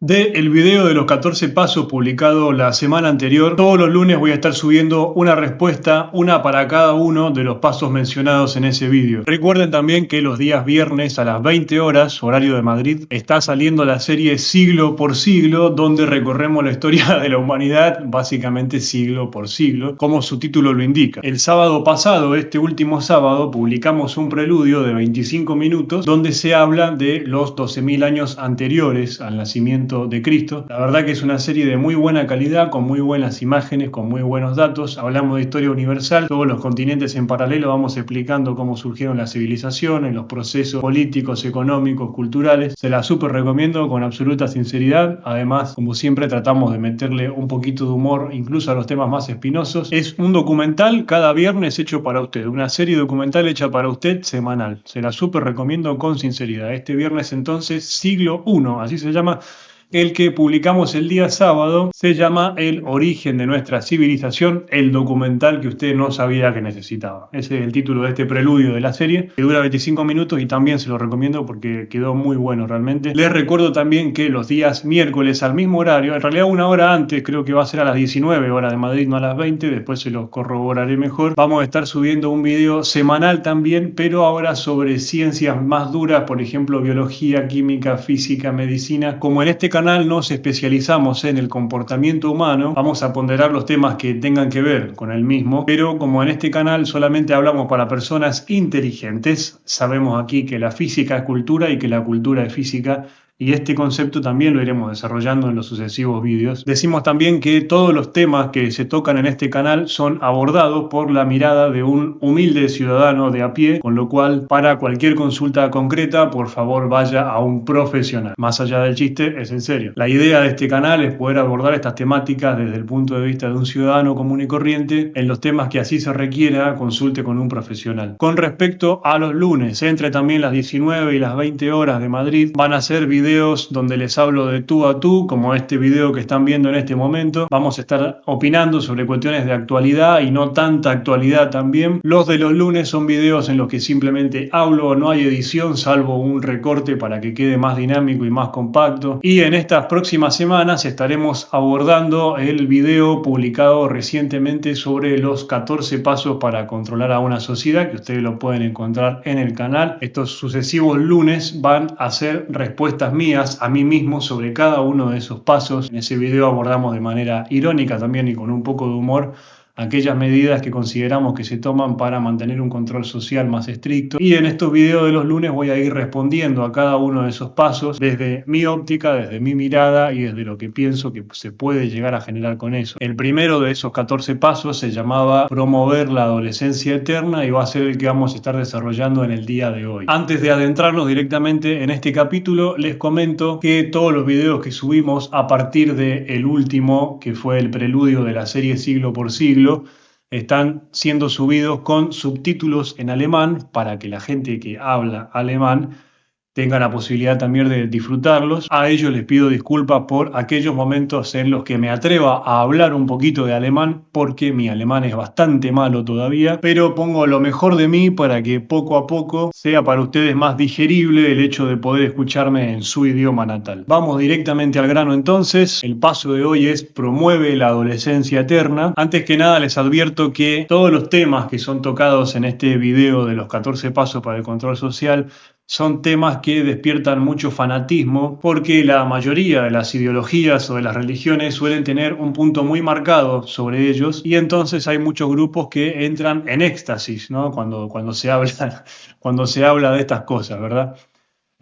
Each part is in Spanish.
El video de los 14 pasos publicado la semana anterior. Todos los lunes voy a estar subiendo una respuesta, una para cada uno de los pasos mencionados en ese video. Recuerden también que los días viernes a las 20 horas, horario de Madrid, está saliendo la serie Siglo por Siglo, donde recorremos la historia de la humanidad, básicamente siglo por siglo, como su título lo indica. El sábado pasado, este último sábado, publicamos un preludio de 25 minutos donde se habla de los 12.000 años anteriores al nacimiento de Cristo. La verdad que es una serie de muy buena calidad, con muy buenas imágenes, con muy buenos datos. Hablamos de historia universal, todos los continentes en paralelo, vamos explicando cómo surgieron las civilizaciones, los procesos políticos, económicos, culturales. Se la súper recomiendo con absoluta sinceridad. Además, como siempre, tratamos de meterle un poquito de humor incluso a los temas más espinosos. Es un documental cada viernes hecho para usted, una serie documental hecha para usted semanal. Se la súper recomiendo con sinceridad. Este viernes entonces, siglo I, así se llama. El que publicamos el día sábado se llama El origen de nuestra civilización, el documental que usted no sabía que necesitaba. Ese es el título de este preludio de la serie, que dura 25 minutos y también se lo recomiendo porque quedó muy bueno realmente. Les recuerdo también que los días miércoles al mismo horario, en realidad una hora antes, creo que va a ser a las 19 horas de Madrid, no a las 20, después se lo corroboraré mejor. Vamos a estar subiendo un video semanal también, pero ahora sobre ciencias más duras, por ejemplo, biología, química, física, medicina. Como en este canal nos especializamos en el comportamiento humano, vamos a ponderar los temas que tengan que ver con el mismo, pero como en este canal solamente hablamos para personas inteligentes, sabemos aquí que la física es cultura y que la cultura es física, y este concepto también lo iremos desarrollando en los sucesivos vídeos. Decimos también que todos los temas que se tocan en este canal son abordados por la mirada de un humilde ciudadano de a pie, con lo cual para cualquier consulta concreta, por favor vaya a un profesional. Más allá del chiste, es en serio. La idea de este canal es poder abordar estas temáticas desde el punto de vista de un ciudadano común y corriente. En los temas que así se requiera, consulte con un profesional. Con respecto a los lunes, entre también las 19 y las 20 horas de Madrid, van a ser videos donde les hablo de tú a tú, como este video que están viendo en este momento. Vamos a estar opinando sobre cuestiones de actualidad y no tanta actualidad también. Los de los lunes son videos en los que simplemente hablo, no hay edición salvo un recorte para que quede más dinámico y más compacto. Y en estas próximas semanas estaremos abordando el video publicado recientemente sobre los 14 pasos para controlar a una sociedad, que ustedes lo pueden encontrar en el canal. Estos sucesivos lunes van a ser respuestas mías a mí mismo sobre cada uno de esos pasos. En ese video abordamos de manera irónica también y con un poco de humor aquellas medidas que consideramos que se toman para mantener un control social más estricto. Y en estos videos de los lunes voy a ir respondiendo a cada uno de esos pasos desde mi óptica, desde mi mirada y desde lo que pienso que se puede llegar a generar con eso. El primero de esos 14 pasos se llamaba Promover la adolescencia eterna y va a ser el que vamos a estar desarrollando en el día de hoy. Antes de adentrarnos directamente en este capítulo, les comento que todos los videos que subimos a partir del último, que fue el preludio de la serie Siglo por Siglo, están siendo subidos con subtítulos en alemán para que la gente que habla alemán tenga la posibilidad también de disfrutarlos. A ellos les pido disculpas por aquellos momentos en los que me atreva a hablar un poquito de alemán, porque mi alemán es bastante malo todavía, pero pongo lo mejor de mí para que poco a poco sea para ustedes más digerible el hecho de poder escucharme en su idioma natal. Vamos directamente al grano entonces. El paso de hoy es promueve la adolescencia eterna. Antes que nada les advierto que todos los temas que son tocados en este video de los 14 pasos para el control social son temas que despiertan mucho fanatismo, porque la mayoría de las ideologías o de las religiones suelen tener un punto muy marcado sobre ellos, y entonces hay muchos grupos que entran en éxtasis, ¿no? Cuando se habla de estas cosas, ¿verdad?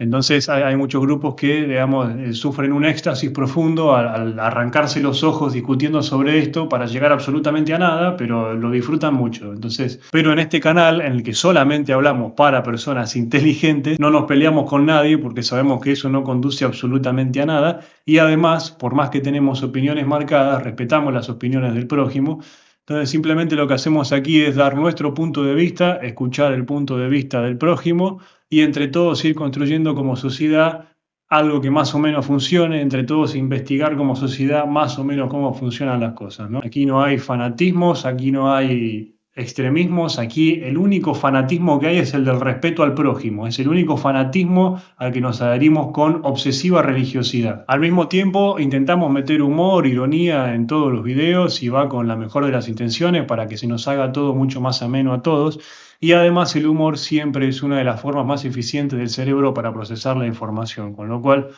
Entonces hay muchos grupos que, digamos, sufren un éxtasis profundo al arrancarse los ojos discutiendo sobre esto para llegar absolutamente a nada, pero lo disfrutan mucho. Entonces, pero en este canal, en el que solamente hablamos para personas inteligentes, no nos peleamos con nadie porque sabemos que eso no conduce absolutamente a nada, y además, por más que tenemos opiniones marcadas, respetamos las opiniones del prójimo. Entonces simplemente lo que hacemos aquí es dar nuestro punto de vista, escuchar el punto de vista del prójimo y entre todos ir construyendo como sociedad algo que más o menos funcione, entre todos investigar como sociedad más o menos cómo funcionan las cosas, ¿no? Aquí no hay fanatismos, aquí no hay extremismos, aquí el único fanatismo que hay es el del respeto al prójimo, es el único fanatismo al que nos adherimos con obsesiva religiosidad. Al mismo tiempo intentamos meter humor, ironía en todos los videos y va con la mejor de las intenciones para que se nos haga todo mucho más ameno a todos. Y además el humor siempre es una de las formas más eficientes del cerebro para procesar la información, con lo cual,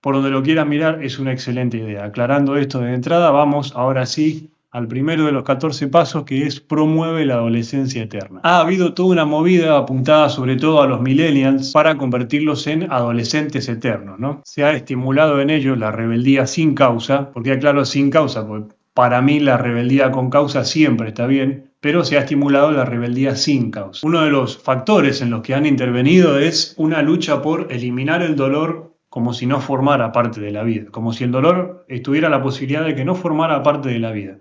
por donde lo quieras mirar, es una excelente idea. Aclarando esto de entrada, vamos ahora sí al primero de los 14 pasos, que es promueve la adolescencia eterna. Ha habido toda una movida apuntada sobre todo a los millennials para convertirlos en adolescentes eternos, ¿no? Se ha estimulado en ellos la rebeldía sin causa, porque claro, sin causa, porque para mí la rebeldía con causa siempre está bien, pero se ha estimulado la rebeldía sin causa. Uno de los factores en los que han intervenido es una lucha por eliminar el dolor como si no formara parte de la vida, como si el dolor tuviera la posibilidad de que no formara parte de la vida.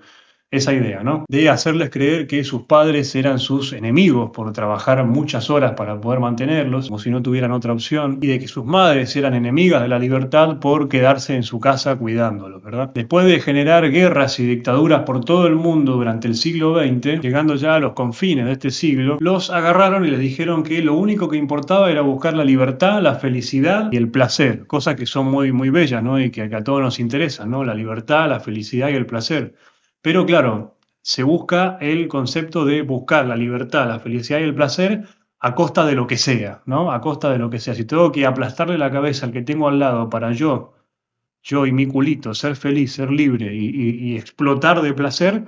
Esa idea, ¿no? De hacerles creer que sus padres eran sus enemigos por trabajar muchas horas para poder mantenerlos, como si no tuvieran otra opción, y de que sus madres eran enemigas de la libertad por quedarse en su casa cuidándolos, ¿verdad? Después de generar guerras y dictaduras por todo el mundo durante el siglo XX, llegando ya a los confines de este siglo, los agarraron y les dijeron que lo único que importaba era buscar la libertad, la felicidad y el placer, cosas que son muy, muy bellas, ¿no? Y que a todos nos interesan, ¿no? La libertad, la felicidad y el placer. Pero claro, se busca el concepto de buscar la libertad, la felicidad y el placer a costa de lo que sea, ¿no? A costa de lo que sea. Si tengo que aplastarle la cabeza al que tengo al lado para yo y mi culito, ser feliz, ser libre y explotar de placer,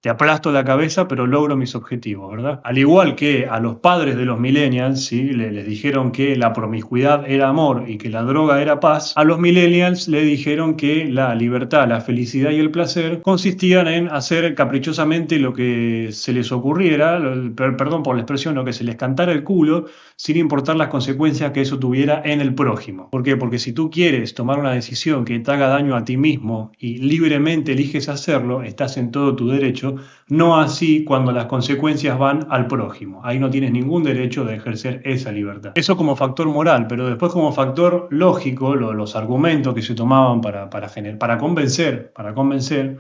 te aplasto la cabeza, pero logro mis objetivos, ¿verdad? Al igual que a los padres de los millennials, ¿sí? Les dijeron que la promiscuidad era amor y que la droga era paz, a los millennials le dijeron que la libertad, la felicidad y el placer consistían en hacer caprichosamente lo que se les ocurriera, perdón por la expresión, lo que se les cantara el culo, sin importar las consecuencias que eso tuviera en el prójimo. ¿Por qué? Porque si tú quieres tomar una decisión que te haga daño a ti mismo y libremente eliges hacerlo, estás en todo tu derecho, no así cuando las consecuencias van al prójimo. Ahí no tienes ningún derecho de ejercer esa libertad. Eso como factor moral, pero después como factor lógico, los argumentos que se tomaban para convencer,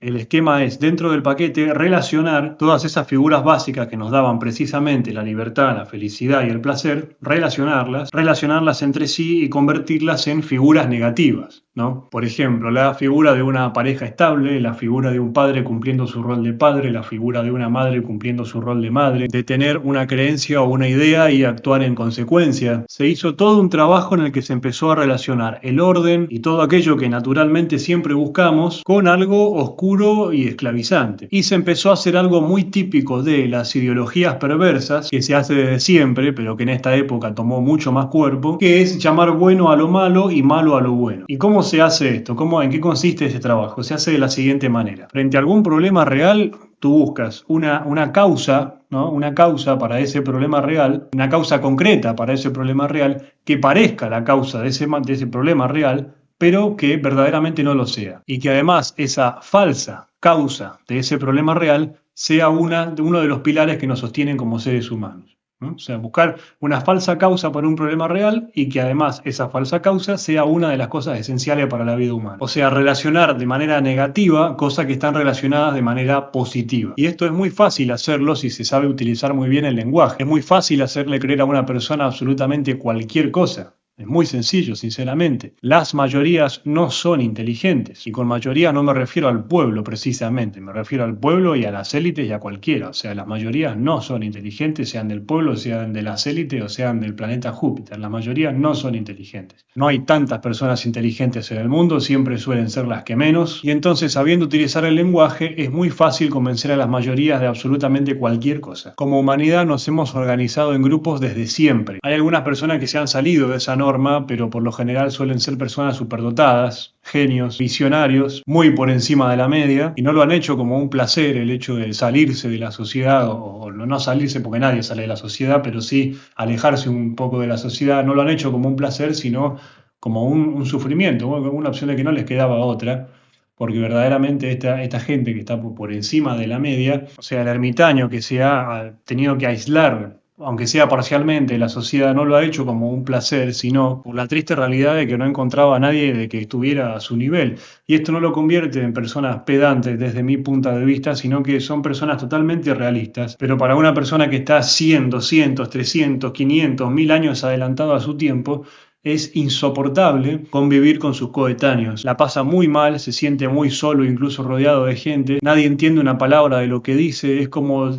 el esquema es, dentro del paquete, relacionar todas esas figuras básicas que nos daban precisamente la libertad, la felicidad y el placer, relacionarlas entre sí y convertirlas en figuras negativas, ¿no? Por ejemplo, la figura de una pareja estable, la figura de un padre cumpliendo su rol de padre, la figura de una madre cumpliendo su rol de madre, de tener una creencia o una idea y actuar en consecuencia. Se hizo todo un trabajo en el que se empezó a relacionar el orden y todo aquello que naturalmente siempre buscamos con algo oscuro y esclavizante. Y se empezó a hacer algo muy típico de las ideologías perversas, que se hace desde siempre, pero que en esta época tomó mucho más cuerpo, que es llamar bueno a lo malo y malo a lo bueno. ¿Y cómo se hace esto? ¿En qué consiste ese trabajo? Se hace de la siguiente manera. Frente a algún problema real, tú buscas una causa, ¿no? Una causa para ese problema real, una causa concreta para ese problema real, que parezca la causa de ese problema real, pero que verdaderamente no lo sea. Y que además esa falsa causa de ese problema real sea uno de los pilares que nos sostienen como seres humanos, ¿no? O sea, buscar una falsa causa para un problema real y que además esa falsa causa sea una de las cosas esenciales para la vida humana. O sea, relacionar de manera negativa cosas que están relacionadas de manera positiva. Y esto es muy fácil hacerlo si se sabe utilizar muy bien el lenguaje. Es muy fácil hacerle creer a una persona absolutamente cualquier cosa. Es muy sencillo, sinceramente. Las mayorías no son inteligentes. Y con mayoría no me refiero al pueblo, precisamente. Me refiero al pueblo y a las élites y a cualquiera. O sea, las mayorías no son inteligentes, sean del pueblo, sean de las élites o sean del planeta Júpiter. La mayoría no son inteligentes. No hay tantas personas inteligentes en el mundo, siempre suelen ser las que menos. Y entonces, sabiendo utilizar el lenguaje, es muy fácil convencer a las mayorías de absolutamente cualquier cosa. Como humanidad nos hemos organizado en grupos desde siempre. Hay algunas personas que se han salido de esa norma, pero por lo general suelen ser personas superdotadas, genios, visionarios, muy por encima de la media, y no lo han hecho como un placer el hecho de salirse de la sociedad, o no salirse porque nadie sale de la sociedad, pero sí alejarse un poco de la sociedad. No lo han hecho como un placer, sino como un sufrimiento, una opción de que no les quedaba otra, porque verdaderamente esta gente que está por encima de la media, o sea, el ermitaño que se ha tenido que aislar aunque sea parcialmente, la sociedad no lo ha hecho como un placer, sino por la triste realidad de que no encontraba a nadie de que estuviera a su nivel. Y esto no lo convierte en personas pedantes desde mi punto de vista, sino que son personas totalmente realistas. Pero para una persona que está 100, 200, 300, 500, 1000 años adelantado a su tiempo, es insoportable convivir con sus coetáneos. La pasa muy mal, se siente muy solo, incluso rodeado de gente. Nadie entiende una palabra de lo que dice. Es como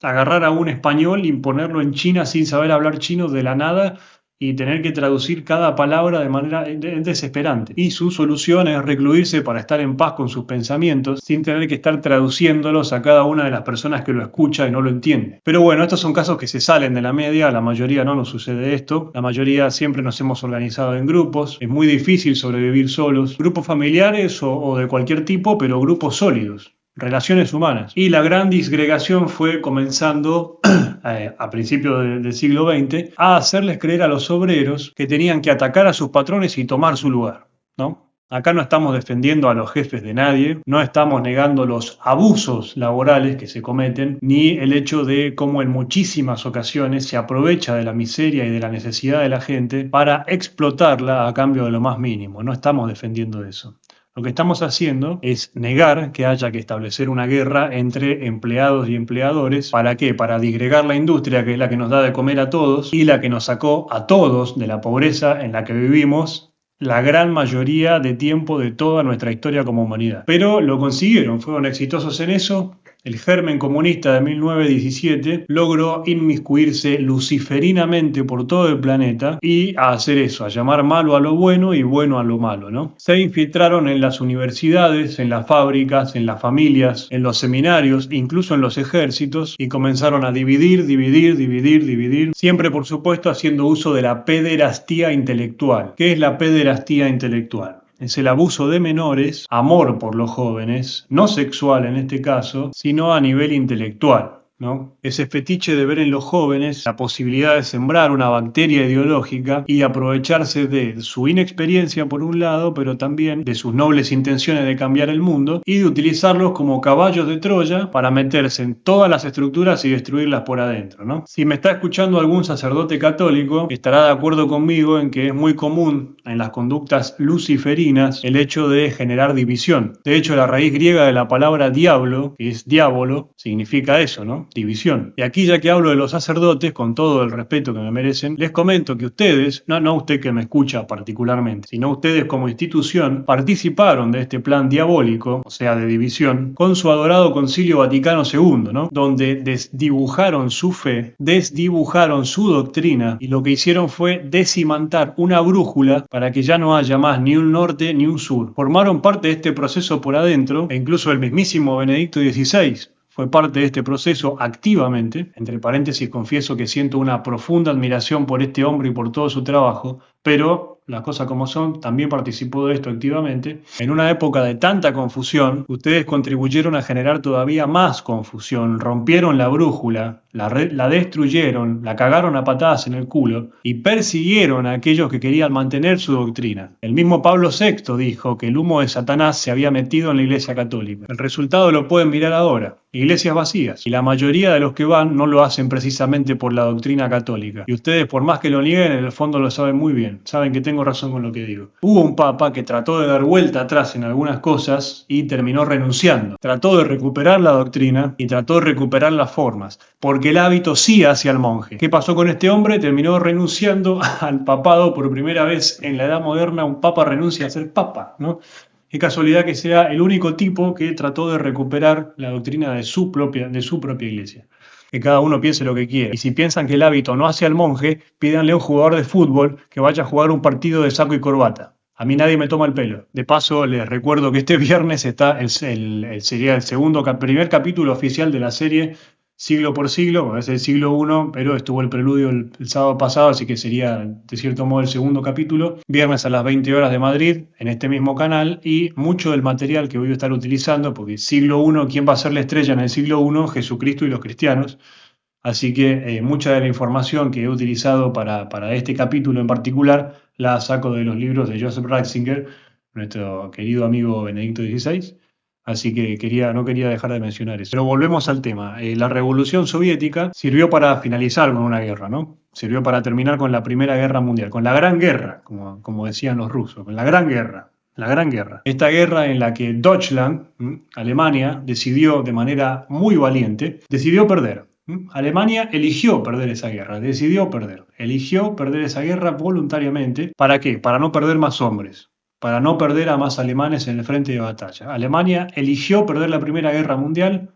agarrar a un español y ponerlo en China sin saber hablar chino de la nada y tener que traducir cada palabra de manera desesperante. Y su solución es recluirse para estar en paz con sus pensamientos sin tener que estar traduciéndolos a cada una de las personas que lo escucha y no lo entiende. Pero bueno, estos son casos que se salen de la media, a la mayoría no nos sucede esto, la mayoría siempre nos hemos organizado en grupos, es muy difícil sobrevivir solos, grupos familiares o de cualquier tipo, pero grupos sólidos. Relaciones humanas. Y la gran disgregación fue comenzando a principios del siglo XX a hacerles creer a los obreros que tenían que atacar a sus patrones y tomar su lugar, ¿no? Acá no estamos defendiendo a los jefes de nadie, no estamos negando los abusos laborales que se cometen, ni el hecho de cómo en muchísimas ocasiones se aprovecha de la miseria y de la necesidad de la gente para explotarla a cambio de lo más mínimo. No estamos defendiendo eso. Lo que estamos haciendo es negar que haya que establecer una guerra entre empleados y empleadores. ¿Para qué? Para disgregar la industria, que es la que nos da de comer a todos y la que nos sacó a todos de la pobreza en la que vivimos la gran mayoría de tiempo de toda nuestra historia como humanidad. Pero lo consiguieron, fueron exitosos en eso. El germen comunista de 1917 logró inmiscuirse luciferinamente por todo el planeta y a hacer eso, a llamar malo a lo bueno y bueno a lo malo, ¿no? Se infiltraron en las universidades, en las fábricas, en las familias, en los seminarios, incluso en los ejércitos y comenzaron a dividir, siempre por supuesto haciendo uso de la pederastía intelectual. ¿Qué es la pederastía intelectual? Es el abuso de menores, amor por los jóvenes, no sexual en este caso, sino a nivel intelectual, ¿no? Ese fetiche de ver en los jóvenes la posibilidad de sembrar una bacteria ideológica y aprovecharse de su inexperiencia por un lado, pero también de sus nobles intenciones de cambiar el mundo y de utilizarlos como caballos de Troya para meterse en todas las estructuras y destruirlas por adentro, ¿no? Si me está escuchando algún sacerdote católico, estará de acuerdo conmigo en que es muy común en las conductas luciferinas el hecho de generar división. De hecho, la raíz griega de la palabra diablo, que es diabolo, significa eso, ¿no? División. Y aquí, ya que hablo de los sacerdotes, con todo el respeto que me merecen, les comento que ustedes, no usted que me escucha particularmente, sino ustedes como institución, participaron de este plan diabólico, o sea, de división, con su adorado Concilio Vaticano II, ¿no? Donde desdibujaron su fe, desdibujaron su doctrina y lo que hicieron fue decimantar una brújula para que ya no haya más ni un norte ni un sur. Formaron parte de este proceso por adentro e incluso el mismísimo Benedicto XVI fue parte de este proceso activamente. Entre paréntesis, confieso que siento una profunda admiración por este hombre y por todo su trabajo, pero las cosas como son, también participó de esto activamente. En una época de tanta confusión, ustedes contribuyeron a generar todavía más confusión, rompieron la brújula, la destruyeron, la cagaron a patadas en el culo y persiguieron a aquellos que querían mantener su doctrina. El mismo Pablo VI dijo que el humo de Satanás se había metido en la Iglesia Católica. El resultado lo pueden mirar ahora. Iglesias vacías. Y la mayoría de los que van no lo hacen precisamente por la doctrina católica. Y ustedes, por más que lo nieguen, en el fondo lo saben muy bien. Saben que tengo razón con lo que digo. Hubo un papa que trató de dar vuelta atrás en algunas cosas y terminó renunciando. Trató de recuperar la doctrina y trató de recuperar las formas. Porque el hábito sí hace al monje. ¿Qué pasó con este hombre? Terminó renunciando al papado por primera vez en la Edad Moderna. Un papa renuncia a ser papa, ¿no? Qué casualidad que sea el único tipo que trató de recuperar la doctrina de su propia iglesia. Que cada uno piense lo que quiere. Y si piensan que el hábito no hace al monje, pídanle a un jugador de fútbol que vaya a jugar un partido de saco y corbata. A mí nadie me toma el pelo. De paso, les recuerdo que este viernes está sería el primer capítulo oficial de la serie Siglo por Siglo, es el siglo I, pero estuvo el preludio el sábado pasado, así que sería de cierto modo el segundo capítulo. Viernes a las 20 horas de Madrid, en este mismo canal, y mucho del material que voy a estar utilizando, porque siglo I, ¿quién va a ser la estrella en el siglo I? Jesucristo y los cristianos. Así que mucha de la información que he utilizado para este capítulo en particular la saco de los libros de Joseph Ratzinger, nuestro querido amigo Benedicto XVI. Así que no quería dejar de mencionar eso. Pero volvemos al tema. La Revolución Soviética sirvió para finalizar con una guerra, ¿no? Sirvió para terminar con la Primera Guerra Mundial, con la Gran Guerra, como decían los rusos, con la Gran Guerra. La Gran Guerra. Esta guerra en la que Deutschland, Alemania, decidió de manera muy valiente, decidió perder. Alemania eligió perder esa guerra, decidió perder. Eligió perder esa guerra voluntariamente. ¿Para qué? Para no perder más hombres, para no perder a más alemanes en el frente de batalla. Alemania eligió perder la Primera Guerra Mundial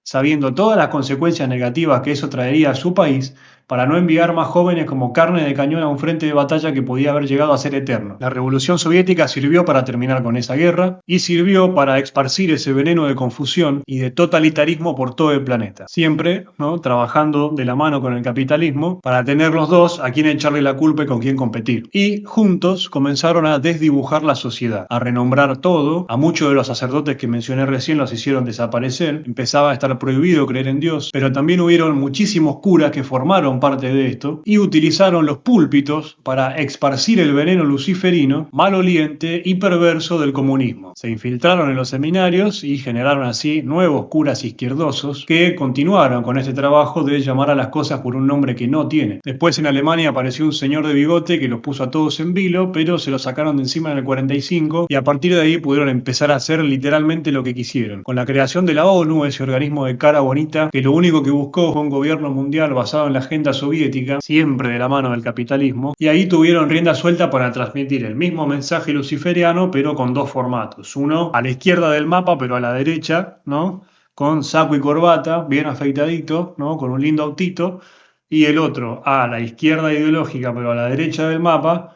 sabiendo todas las consecuencias negativas que eso traería a su país, para no enviar más jóvenes como carne de cañón a un frente de batalla que podía haber llegado a ser eterno. La Revolución Soviética sirvió para terminar con esa guerra y sirvió para esparcir ese veneno de confusión y de totalitarismo por todo el planeta. Siempre, ¿no?, trabajando de la mano con el capitalismo para tener los dos a quien echarle la culpa y con quién competir. Y juntos comenzaron a desdibujar la sociedad, a renombrar todo. A muchos de los sacerdotes que mencioné recién los hicieron desaparecer. Empezaba a estar prohibido creer en Dios, pero también hubieron muchísimos curas que formaron parte de esto y utilizaron los púlpitos para esparcir el veneno luciferino, maloliente y perverso del comunismo. Se infiltraron en los seminarios y generaron así nuevos curas izquierdosos que continuaron con este trabajo de llamar a las cosas por un nombre que no tienen. Después en Alemania apareció un señor de bigote que los puso a todos en vilo, pero se los sacaron de encima en el 45 y a partir de ahí pudieron empezar a hacer literalmente lo que quisieron. Con la creación de la ONU, ese organismo de cara bonita que lo único que buscó fue un gobierno mundial basado en la agenda soviética, siempre de la mano del capitalismo, y ahí tuvieron rienda suelta para transmitir el mismo mensaje luciferiano, pero con dos formatos. Uno a la izquierda del mapa, pero a la derecha, ¿no?, con saco y corbata, bien afeitadito, ¿no?, con un lindo autito, y el otro a la izquierda ideológica, pero a la derecha del mapa,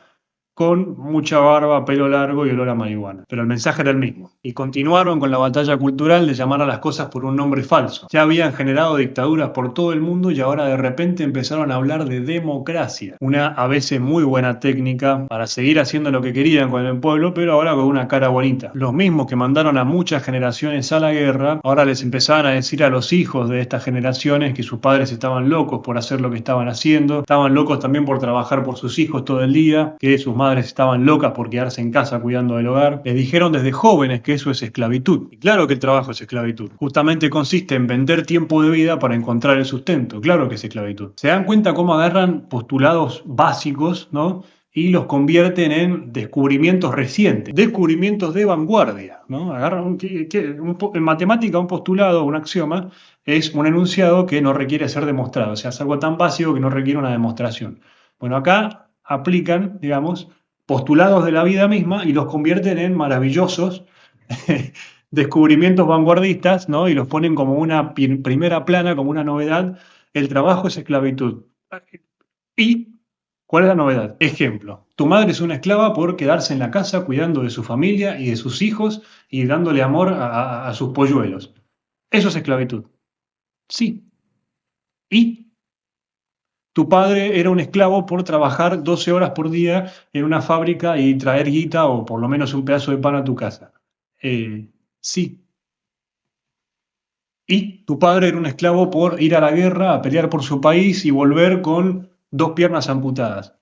con mucha barba, pelo largo y olor a marihuana. Pero el mensaje era el mismo. Y continuaron con la batalla cultural de llamar a las cosas por un nombre falso. Ya habían generado dictaduras por todo el mundo y ahora de repente empezaron a hablar de democracia. Una a veces muy buena técnica para seguir haciendo lo que querían con el pueblo, pero ahora con una cara bonita. Los mismos que mandaron a muchas generaciones a la guerra, ahora les empezaban a decir a los hijos de estas generaciones que sus padres estaban locos por hacer lo que estaban haciendo, estaban locos también por trabajar por sus hijos todo el día, que sus madres estaban locas por quedarse en casa cuidando del hogar. Les dijeron desde jóvenes que eso es esclavitud. Y claro que el trabajo es esclavitud. Justamente consiste en vender tiempo de vida para encontrar el sustento. Claro que es esclavitud. Se dan cuenta cómo agarran postulados básicos, ¿no?, y los convierten en descubrimientos recientes, descubrimientos de vanguardia, ¿no? Agarran en matemática un postulado, un axioma, es un enunciado que no requiere ser demostrado. O sea, es algo tan básico que no requiere una demostración. Bueno, acá aplican, digamos, postulados de la vida misma y los convierten en maravillosos descubrimientos vanguardistas, ¿no?, y los ponen como una primera plana, como una novedad. El trabajo es esclavitud. ¿Y cuál es la novedad? Ejemplo, tu madre es una esclava por quedarse en la casa cuidando de su familia y de sus hijos y dándole amor a sus polluelos. ¿Eso es esclavitud? Sí. ¿Y? Tu padre era un esclavo por trabajar 12 horas por día en una fábrica y traer guita o por lo menos un pedazo de pan a tu casa. Sí. Y tu padre era un esclavo por ir a la guerra, a pelear por su país y volver con 2 piernas amputadas.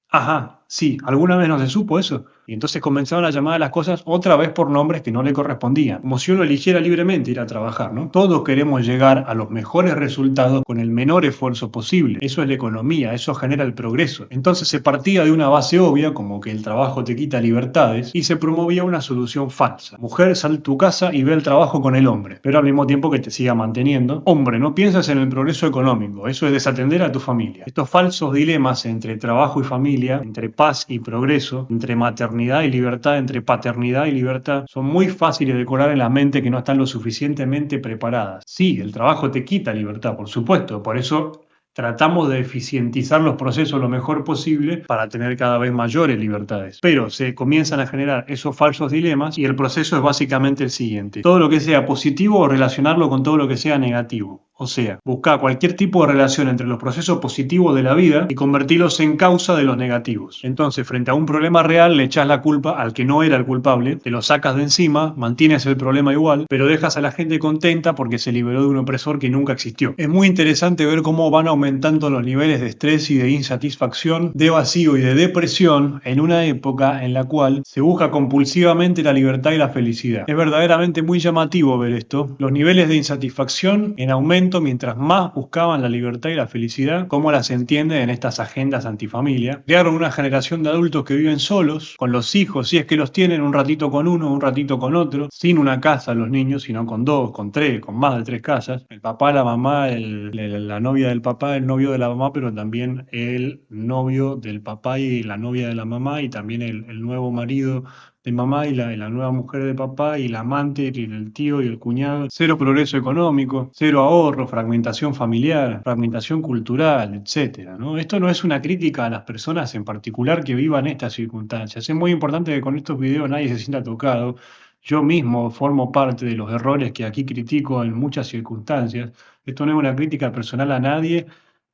Ajá, sí, ¿alguna vez no se supo eso? Y entonces comenzaron a llamar a las cosas otra vez por nombres que no le correspondían, como si uno eligiera libremente ir a trabajar, ¿no? Todos queremos llegar a los mejores resultados con el menor esfuerzo posible. Eso es la economía, eso genera el progreso. Entonces se partía de una base obvia, como que el trabajo te quita libertades, y se promovía una solución falsa. Mujer, sal de tu casa y ve el trabajo con el hombre, pero al mismo tiempo que te siga manteniendo. Hombre, no piensas en el progreso económico, eso es desatender a tu familia. Estos falsos dilemas entre trabajo y familia, entre paz y progreso, entre maternidad y libertad, entre paternidad y libertad, son muy fáciles de colar en la mente que no están lo suficientemente preparadas. Sí, el trabajo te quita libertad, por supuesto, por eso tratamos de eficientizar los procesos lo mejor posible para tener cada vez mayores libertades. Pero se comienzan a generar esos falsos dilemas y el proceso es básicamente el siguiente. Todo lo que sea positivo, relacionarlo con todo lo que sea negativo. O sea, busca cualquier tipo de relación entre los procesos positivos de la vida y convertirlos en causa de los negativos. Entonces, frente a un problema real, le echas la culpa al que no era el culpable, te lo sacas de encima, mantienes el problema igual, pero dejas a la gente contenta porque se liberó de un opresor que nunca existió. Es muy interesante ver cómo van aumentando los niveles de estrés y de insatisfacción, de vacío y de depresión en una época en la cual se busca compulsivamente la libertad y la felicidad. Es verdaderamente muy llamativo ver esto. Los niveles de insatisfacción en aumento mientras más buscaban la libertad y la felicidad, como las entienden en estas agendas antifamilia. Crearon una generación de adultos que viven solos, con los hijos, si es que los tienen, un ratito con uno, un ratito con otro, sin una casa los niños, sino con dos, con tres, con más de tres casas. El papá, la mamá, la novia del papá, el novio de la mamá, pero también el novio del papá y la novia de la mamá, y también el nuevo marido de mamá y la nueva mujer de papá y la amante y el tío y el cuñado. Cero progreso económico, cero ahorro, fragmentación familiar, fragmentación cultural, etcétera, ¿no? Esto no es una crítica a las personas en particular que vivan estas circunstancias. Es muy importante que con estos videos nadie se sienta tocado. Yo mismo formo parte de los errores que aquí critico en muchas circunstancias. Esto no es una crítica personal a nadie,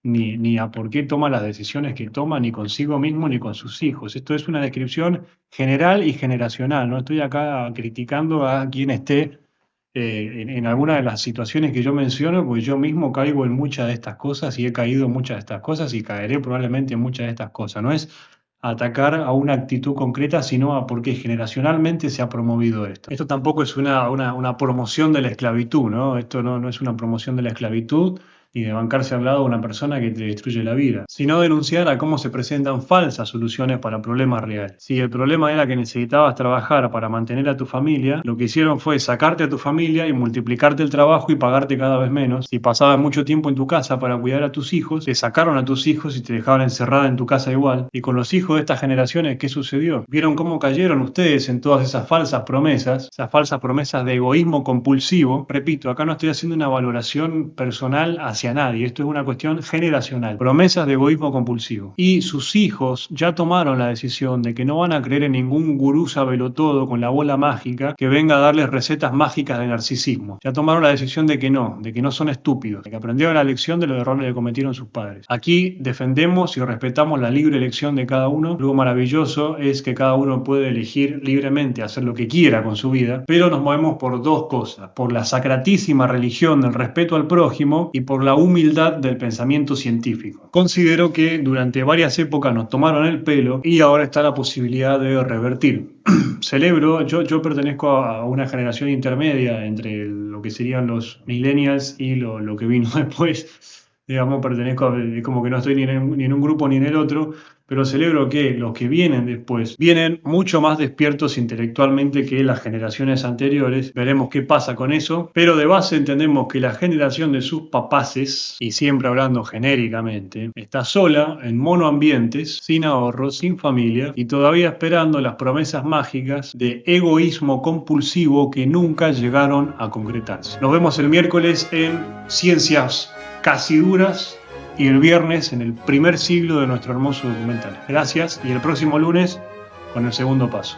ni a por qué toma las decisiones que toma, ni consigo mismo, ni con sus hijos. Esto es una descripción general y generacional. No estoy acá criticando a quien esté en alguna de las situaciones que yo menciono, porque yo mismo caigo en muchas de estas cosas y he caído en muchas de estas cosas y caeré probablemente en muchas de estas cosas. No es atacar a una actitud concreta, sino a porque generacionalmente se ha promovido esto. Esto tampoco es una promoción de la esclavitud, ¿no? Esto no es una promoción de la esclavitud y de bancarse al lado de una persona que te destruye la vida, sino denunciar a cómo se presentan falsas soluciones para problemas reales. Si el problema era que necesitabas trabajar para mantener a tu familia, lo que hicieron fue sacarte a tu familia y multiplicarte el trabajo y pagarte cada vez menos. Si pasabas mucho tiempo en tu casa para cuidar a tus hijos, te sacaron a tus hijos y te dejaban encerrada en tu casa igual. Y con los hijos de estas generaciones, ¿qué sucedió? ¿Vieron cómo cayeron ustedes en todas esas falsas promesas de egoísmo compulsivo? Repito, acá no estoy haciendo una valoración personal hacia nadie, esto es una cuestión generacional. Promesas de egoísmo compulsivo. Y sus hijos ya tomaron la decisión de que no van a creer en ningún gurú sabelotodo con la bola mágica que venga a darles recetas mágicas de narcisismo. Ya tomaron la decisión de que no son estúpidos, de que aprendieron la lección de los errores que cometieron sus padres. Aquí defendemos y respetamos la libre elección de cada uno. Algo maravilloso es que cada uno puede elegir libremente hacer lo que quiera con su vida, pero nos movemos por dos cosas: por la sacratísima religión del respeto al prójimo y por la humildad del pensamiento científico. Considero que durante varias épocas nos tomaron el pelo y ahora está la posibilidad de revertir. Celebro, yo pertenezco a una generación intermedia entre lo que serían los millennials y lo que vino después. Digamos, pertenezco como que no estoy ni en un grupo ni en el otro, pero celebro que los que vienen después vienen mucho más despiertos intelectualmente que las generaciones anteriores. Veremos qué pasa con eso, pero de base entendemos que la generación de sus papaces, y siempre hablando genéricamente, está sola en monoambientes, sin ahorros, sin familia y todavía esperando las promesas mágicas de egoísmo compulsivo que nunca llegaron a concretarse. Nos vemos el miércoles en Ciencias Casi Duras y el viernes en el primer siglo de nuestro hermoso documental. Gracias y el próximo lunes con el segundo paso.